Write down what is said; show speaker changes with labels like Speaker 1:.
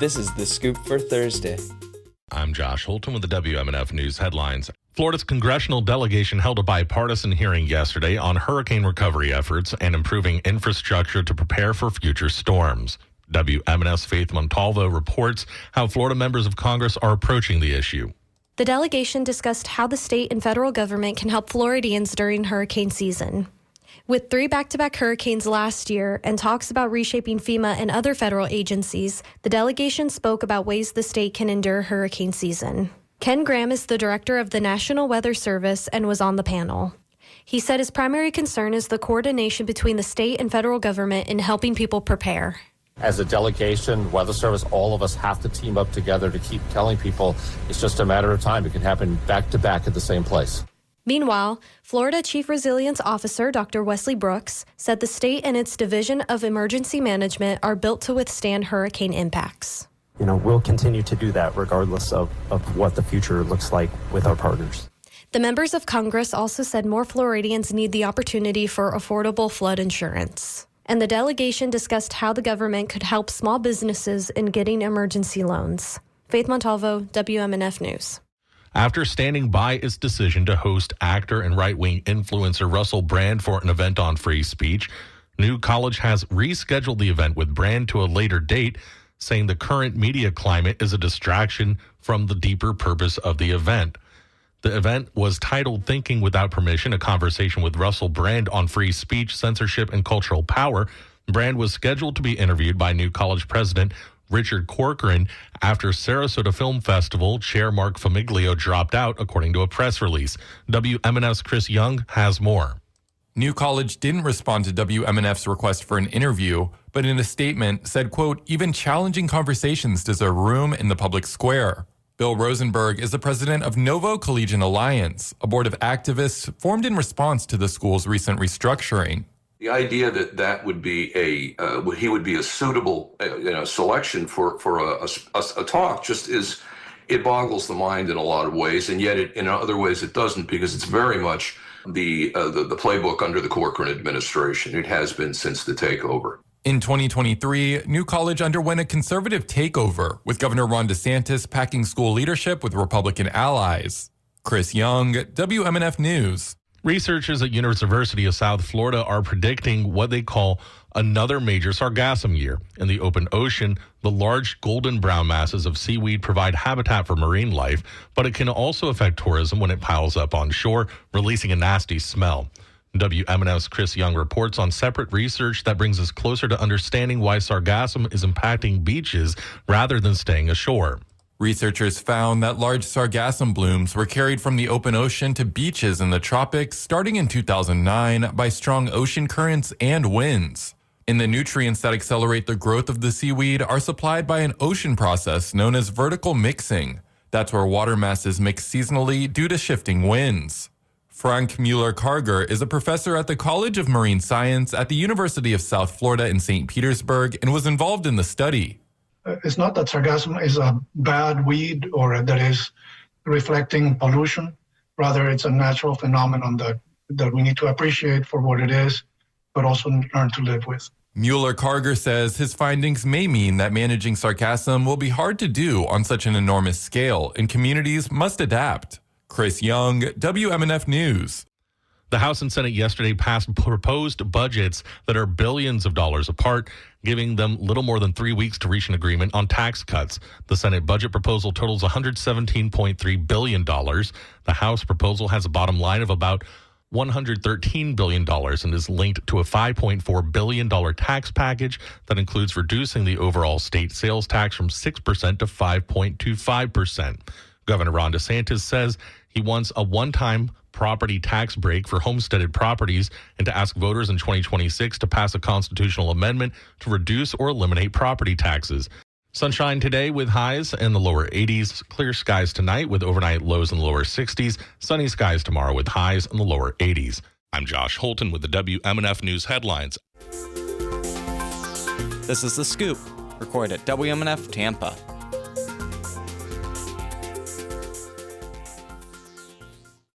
Speaker 1: This is The Scoop for Thursday.
Speaker 2: I'm Josh Holton with the WMNF News headlines. Florida's congressional delegation held a bipartisan hearing yesterday on hurricane recovery efforts and improving infrastructure to prepare for future storms. WMNF's Faith Montalvo reports how Florida members of Congress are approaching the issue.
Speaker 3: The delegation discussed how the state and federal government can help Floridians during hurricane season. With 3 back-to-back hurricanes last year and talks about reshaping FEMA and other federal agencies, the delegation spoke about ways the state can endure hurricane season. Ken Graham is the director of the National Weather Service and was on the panel. He said his primary concern is the coordination between the state and federal government in helping people prepare.
Speaker 4: As a delegation, Weather Service, all of us have to team up together to keep telling people it's just a matter of time. It can happen back-to-back at the same place.
Speaker 3: Meanwhile, Florida Chief Resilience Officer Dr. Wesley Brooks said the state and its Division of Emergency Management are built to withstand hurricane impacts.
Speaker 5: We'll continue to do that regardless of what the future looks like with our partners.
Speaker 3: The members of Congress also said more Floridians need the opportunity for affordable flood insurance. And the delegation discussed how the government could help small businesses in getting emergency loans. Faith Montalvo, WMNF News.
Speaker 2: After standing by its decision to host actor and right-wing influencer Russell Brand for an event on free speech, New College has rescheduled the event with Brand to a later date, saying the current media climate is a distraction from the deeper purpose of the event. The event was titled Thinking Without Permission, a conversation with Russell Brand on free speech, censorship, and cultural power. Brand was scheduled to be interviewed by New College President Richard Corcoran after Sarasota Film Festival chair Mark Famiglio dropped out, according to a press release. WMNF's Chris Young has more.
Speaker 6: New College didn't respond to WMNF's request for an interview, but in a statement said, quote, even challenging conversations deserve room in the public square. Bill Rosenberg is the president of Novo Collegian Alliance, a board of activists formed in response to the school's recent restructuring.
Speaker 7: The idea that would be he would be a suitable selection for a talk just is, it boggles the mind in a lot of ways, and yet in other ways it doesn't, because it's very much the playbook under the Corcoran administration. It has been since the takeover.
Speaker 6: In 2023, New College underwent a conservative takeover, with Governor Ron DeSantis packing school leadership with Republican allies. Chris Young, WMNF News.
Speaker 2: Researchers at University of South Florida are predicting what they call another major sargassum year. In the open ocean, the large golden brown masses of seaweed provide habitat for marine life, but it can also affect tourism when it piles up on shore, releasing a nasty smell. WMNF's Chris Young reports on separate research that brings us closer to understanding why sargassum is impacting beaches rather than staying ashore.
Speaker 6: Researchers found that large sargassum blooms were carried from the open ocean to beaches in the tropics starting in 2009 by strong ocean currents and winds. And the nutrients that accelerate the growth of the seaweed are supplied by an ocean process known as vertical mixing. That's where water masses mix seasonally due to shifting winds. Frank Mueller-Karger is a professor at the College of Marine Science at the University of South Florida in St. Petersburg and was involved in the study.
Speaker 8: It's not that sargassum is a bad weed or that is reflecting pollution. Rather, it's a natural phenomenon that we need to appreciate for what it is, but also learn to live with.
Speaker 6: Mueller-Karger says his findings may mean that managing sargassum will be hard to do on such an enormous scale, and communities must adapt. Chris Young, WMNF News.
Speaker 2: The House and Senate yesterday passed proposed budgets that are billions of dollars apart, giving them little more than 3 weeks to reach an agreement on tax cuts. The Senate budget proposal totals $117.3 billion. The House proposal has a bottom line of about $113 billion and is linked to a $5.4 billion tax package that includes reducing the overall state sales tax from 6% to 5.25%. Governor Ron DeSantis says he wants a one-time property tax break for homesteaded properties and to ask voters in 2026 to pass a constitutional amendment to reduce or eliminate property taxes. Sunshine today with highs in the lower 80s. Clear skies tonight with overnight lows in the lower 60s. Sunny skies tomorrow with highs in the lower 80s. I'm Josh Holton with the WMNF News headlines.
Speaker 1: This is The Scoop, recorded at WMNF Tampa.